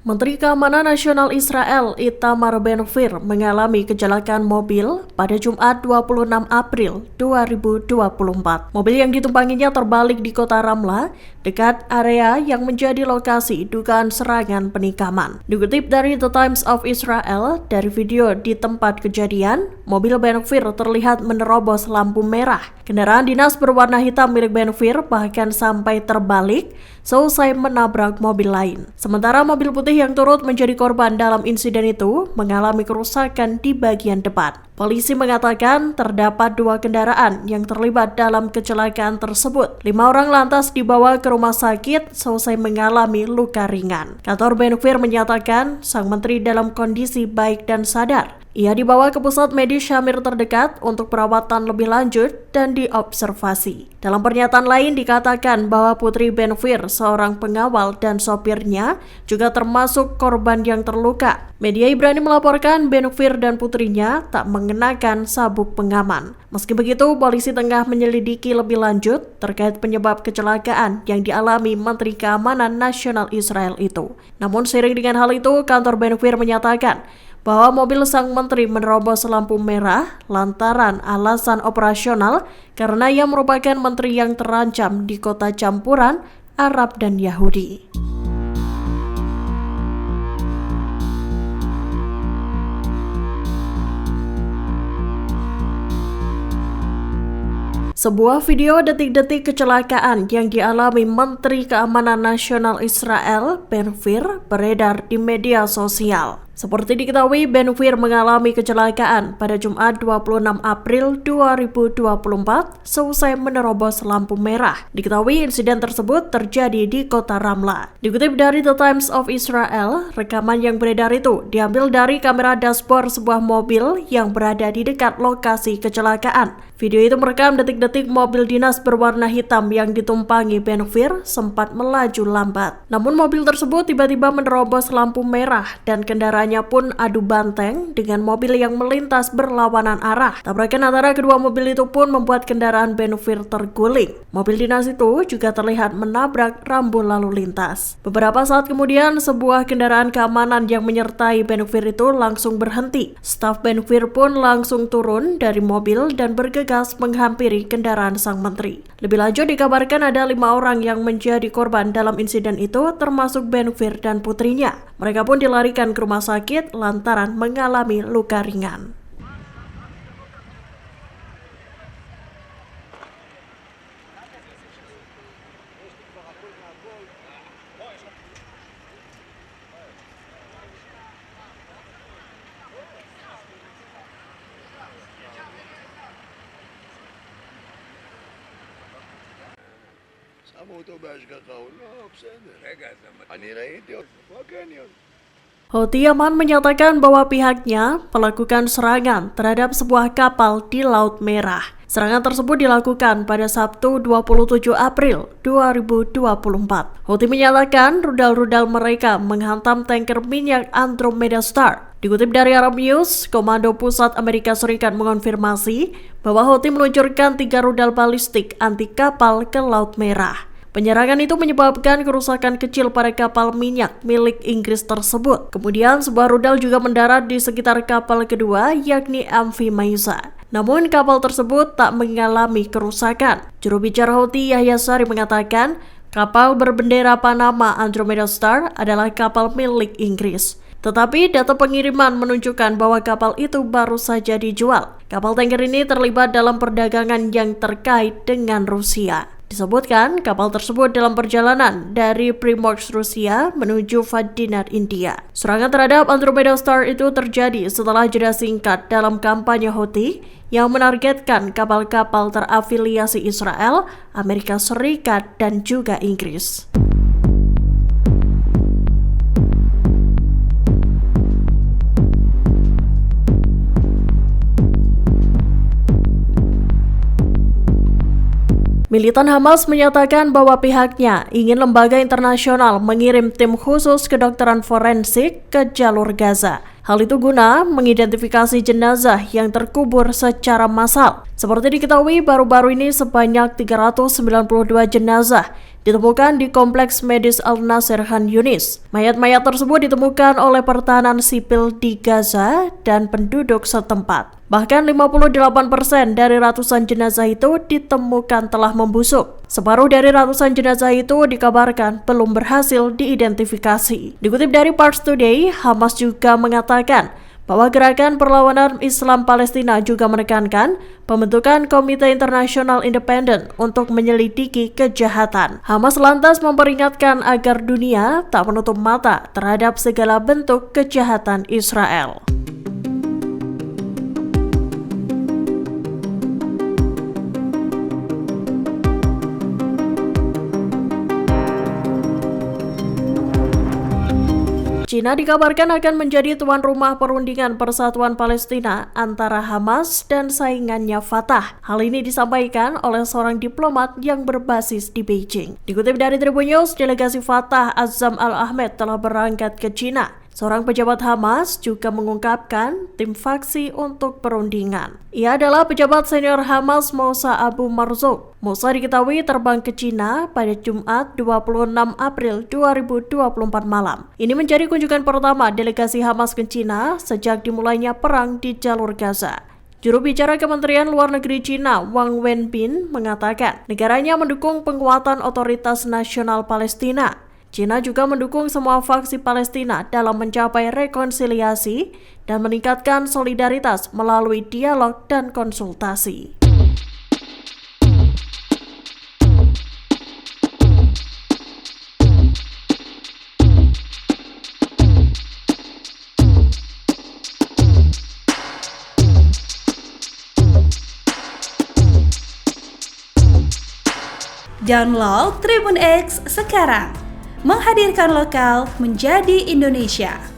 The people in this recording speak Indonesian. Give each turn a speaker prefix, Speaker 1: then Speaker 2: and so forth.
Speaker 1: Menteri Keamanan Nasional Israel Itamar Ben-Gvir mengalami kecelakaan mobil pada Jumat 26 April 2024. Mobil yang ditumpanginya terbalik di kota Ramla, dekat area yang menjadi lokasi dugaan serangan penikaman. Dikutip dari The Times of Israel, dari video di tempat kejadian, mobil Ben-Gvir terlihat menerobos lampu merah. Kendaraan dinas berwarna hitam milik Ben-Gvir bahkan sampai terbalik selesai menabrak mobil lain. Sementara mobil putih yang turut menjadi korban dalam insiden itu mengalami kerusakan di bagian depan. Polisi mengatakan terdapat 2 kendaraan yang terlibat dalam kecelakaan tersebut. 5 orang lantas dibawa ke rumah sakit selesai mengalami luka ringan. Kantor Ben-Gvir menyatakan sang menteri dalam kondisi baik dan sadar. Ia dibawa ke pusat medis Shamir terdekat untuk perawatan lebih lanjut dan diobservasi. Dalam pernyataan lain dikatakan bahwa putri Ben-Gvir, seorang pengawal dan sopirnya, juga termasuk korban yang terluka. Media Ibrani melaporkan Ben-Gvir dan putrinya tak mengenakan sabuk pengaman. Meski begitu, polisi tengah menyelidiki lebih lanjut terkait penyebab kecelakaan yang dialami Menteri Keamanan Nasional Israel itu. Namun seiring dengan hal itu, kantor Ben-Gvir menyatakan bahwa mobil sang menteri menerobos lampu merah lantaran alasan operasional karena ia merupakan menteri yang terancam di kota campuran Arab dan Yahudi. Sebuah video detik-detik kecelakaan yang dialami Menteri Keamanan Nasional Israel Ben-Gvir beredar di media sosial. Seperti diketahui, Ben-Gvir mengalami kecelakaan pada Jumat 26 April 2024 seusai menerobos lampu merah. Diketahui insiden tersebut terjadi di kota Ramla. Dikutip dari The Times of Israel, rekaman yang beredar itu diambil dari kamera dashboard sebuah mobil yang berada di dekat lokasi kecelakaan. Video itu merekam detik-detik mobil dinas berwarna hitam yang ditumpangi Ben-Gvir sempat melaju lambat. Namun mobil tersebut tiba-tiba menerobos lampu merah dan kendaraannya pun adu banteng dengan mobil yang melintas berlawanan arah. Tabrakan antara kedua mobil itu pun membuat kendaraan Ben-Gvir terguling. Mobil dinas itu juga terlihat menabrak rambu lalu lintas. Beberapa saat kemudian, sebuah kendaraan keamanan yang menyertai Ben-Gvir itu langsung berhenti. Staf Ben-Gvir pun langsung turun dari mobil dan bergegas menghampiri kendaraan sang menteri. Lebih lanjut dikabarkan ada 5 orang yang menjadi korban dalam insiden itu, termasuk Ben-Gvir dan putrinya. Mereka pun dilarikan ke rumah sakit lantaran mengalami luka ringan.
Speaker 2: שמו אותו בהשגחה, הוא לא, בסדר. רגע, אני ראיתי אותו, בקניון.
Speaker 1: Houthi Yaman menyatakan bahwa pihaknya melakukan serangan terhadap sebuah kapal di Laut Merah. Serangan tersebut dilakukan pada Sabtu 27 April 2024. Houthi menyatakan rudal-rudal mereka menghantam tanker minyak Andromeda Star. Dikutip dari Arab News, Komando Pusat Amerika Serikat mengonfirmasi bahwa Houthi meluncurkan 3 rudal balistik anti kapal ke Laut Merah. Penyerangan itu menyebabkan kerusakan kecil pada kapal minyak milik Inggris tersebut. Kemudian sebuah rudal juga mendarat di sekitar kapal kedua, yakni MV Maisa. Namun kapal tersebut tak mengalami kerusakan. Juru bicara Houthi Yahya Sari mengatakan kapal berbendera Panama Andromeda Star adalah kapal milik Inggris. Tetapi data pengiriman menunjukkan bahwa kapal itu baru saja dijual. Kapal tanker ini terlibat dalam perdagangan yang terkait dengan Rusia. Disebutkan kapal tersebut dalam perjalanan dari Primorsk, Rusia menuju Vadinar, India. Serangan terhadap Andromeda Star itu terjadi setelah jeda singkat dalam kampanye Houthi yang menargetkan kapal-kapal terafiliasi Israel, Amerika Serikat, dan juga Inggris. Militan Hamas menyatakan bahwa pihaknya ingin lembaga internasional mengirim tim khusus kedokteran forensik ke jalur Gaza. Hal itu guna mengidentifikasi jenazah yang terkubur secara massal. Seperti diketahui, baru-baru ini sebanyak 392 jenazah ditemukan di Kompleks Medis Al-Nasir Khan Yunis. Mayat-mayat tersebut ditemukan oleh pertahanan sipil di Gaza dan penduduk setempat. Bahkan 58% dari ratusan jenazah itu ditemukan telah membusuk. Separuh dari ratusan jenazah itu dikabarkan belum berhasil diidentifikasi. Dikutip dari Pars Today, Hamas juga mengatakan bahwa Gerakan Perlawanan Islam Palestina juga menekankan pembentukan Komite Internasional Independen untuk menyelidiki kejahatan. Hamas lantas memperingatkan agar dunia tak menutup mata terhadap segala bentuk kejahatan Israel. Cina dikabarkan akan menjadi tuan rumah perundingan persatuan Palestina antara Hamas dan saingannya Fatah. Hal ini disampaikan oleh seorang diplomat yang berbasis di Beijing. Dikutip dari Tribun News, delegasi Fatah Azzam Al-Ahmed telah berangkat ke Cina. Seorang pejabat Hamas juga mengungkapkan tim faksi untuk perundingan. Ia adalah pejabat senior Hamas Moussa Abu Marzouk. Moussa diketahui terbang ke Cina pada Jumat 26 April 2024 malam. Ini menjadi kunjungan pertama delegasi Hamas ke Cina sejak dimulainya perang di jalur Gaza. Juru bicara Kementerian Luar Negeri Cina, Wang Wenbin, mengatakan negaranya mendukung penguatan otoritas nasional Palestina. Cina juga mendukung semua faksi Palestina dalam mencapai rekonsiliasi dan meningkatkan solidaritas melalui dialog dan konsultasi.
Speaker 3: Download Tribun X sekarang, menghadirkan lokal menjadi Indonesia.